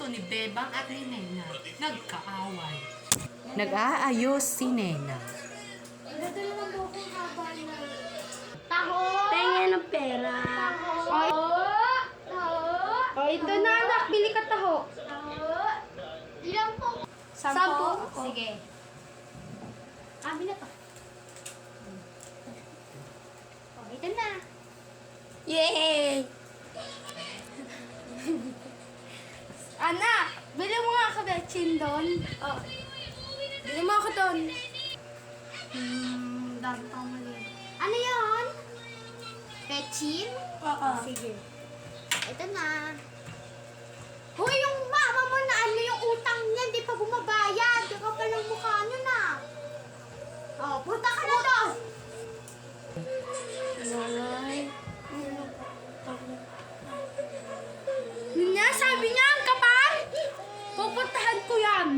gusto ni Bebang at ni Nena, nagkaaway. Nag-aayos si Nena. Dadala lang daw kung haba na. Taho! Pengen ng pera. Taho! Taho! O, ito na anak. Pili ka taho. Taho! Ilang po? 10. Sige. Amin na to. Oh, ito na. Yay! Anak, bili mo nga ka betchin doon. Oh. Bili mo ako doon. Dami pang mali. Ano yun? Pechin? Oo. Sige. Ito na. Hoy, yung mama mo na ano yung utang niya, di pa bumabayad. Di ka pa lang mukha nyo na. Oh, punta ka na doon. Nanay. Yun nga, sabi niya, ang kapal. Pupuntahan ko yan.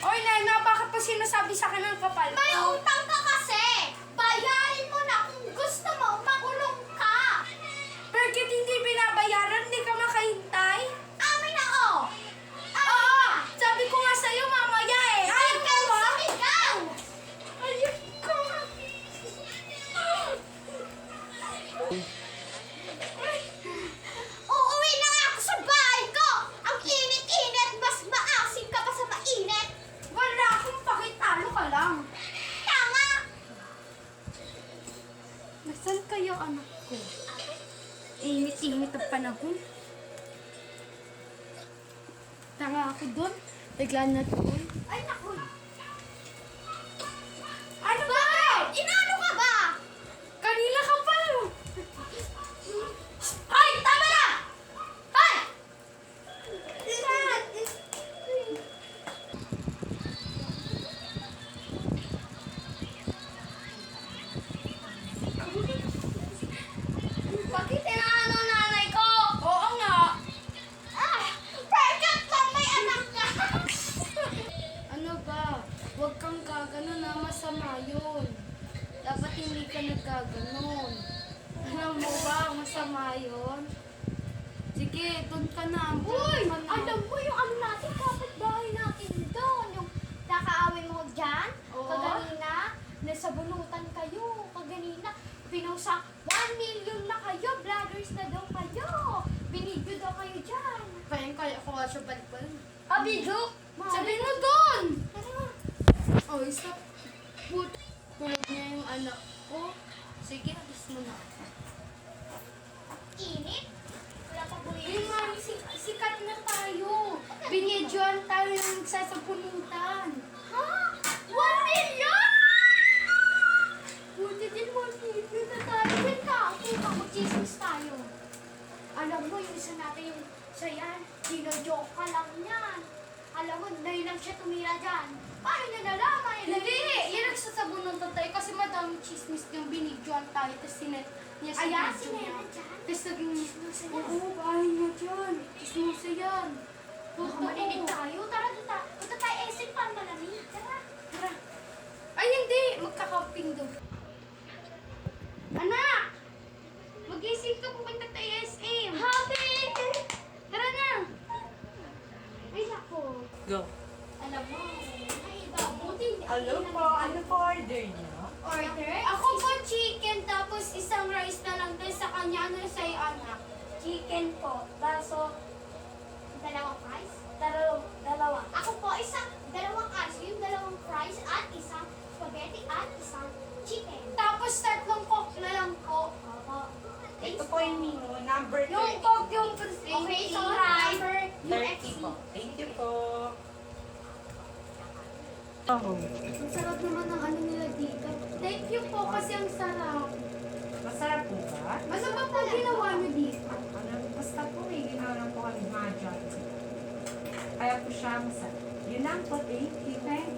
Oy, Nena, bakit pa sinasabi sa akin ang kapal? May utang ka kasi. Bayarin mo na kung gusto mo, makulong ka. Bakit hindi binabayaran? Hindi ka makahintay? Amin na oh. Oo! Sabi ko nga sa'yo mamaya eh. Ayaw ka ba? Ikaw! Ayaw ko. Uuwi na nga ako sa bahay ko. Ang init-init, mas maasim ka pa sa mainit. Wala akong pakitalo ka lang. Tama. Nasaan kayo anak ko? Init-init ang panahon. Tanga ako doon. Bigla na doon. Ay, naku. Ano ba? Inaano ka ba? Kanina ka pa. Ay, tama na! Ay! Bakit inaano nanay ko? Oo nga. Ah, perfect lang may anak ka. Ano ba? Huwag kang gaganon na masama yun. Dapat hindi ka nagkaganon. Alam mo ba, masama yun? Sige, doon ka na. Uy, Doon ka na. alam mo yung ano natin, kapitbahay natin doon. Yung nakaaway mo dyan, Oo. kaganina, nasa bunutan kayo, kaganina. Pinausa, 1 million na kayo, vloggers na daw kayo. Binidyo daw kayo dyan. Kaya ko nga siya balik-balik. Abidyo? Sabi mo doon! Ano? Oh, stop. Put. Tulog niya yung anak ko. Sige, alis mo na. Init? Wala pa Yung buhay. mami, sikat na tayo. Binidyoan tayo ng nagsasapunutan. Ha? 1 million? Buti din 1 million na tayo. Wait ka, kita ko, chismis tayo. Alam mo, yung isa natin yung sa yan, dino-joke ka lang yan. Alam mo, dahil lang siya tumira dyan. Paano niya nalaman? Hindi! Yan nagsasabunutan tayo kasi madaming chismis yung binidyoan tayo. Tapos sinet niya sa Ayan, video si niya. Nena dyan. Tapos naging Chismosa yan. oo, bahay niya dyan. Chismosa yan. Baka marinig tayo. Tara, punta tayo SM para malamig. Tara. Tara. Ay, hindi! Magkakamping doon. Anak! Mag-isip ka pupunta tayo SM. Happy! Tara na! Ay, nako. Go. Alam mo, ay iba. Buti. Hello po, ano po order niyo? Order? Ako po chicken, tapos isang rice na lang din sa kanya. Ano sa'yo, anak? Chicken po. Baso. Dalawang fries? Dalawa. Ako po, dalawang ice cream, dalawang fries, at isang spaghetti, at isang chicken. Tapos tatlong coke na lang po. Opo. Ito po yung menu, number 30. Yung coke, yung Okay, so number 30 po. Thank you po. Oh. Ang sarap naman ng ano nila dito. Thank you po kasi ang sarap. Masarap po ba? Ano ba po ginawa niyo dito? Ano, basta po ginawa lang po kami magic. Kaya po siya masarap. Yun lang po, thank you. Thank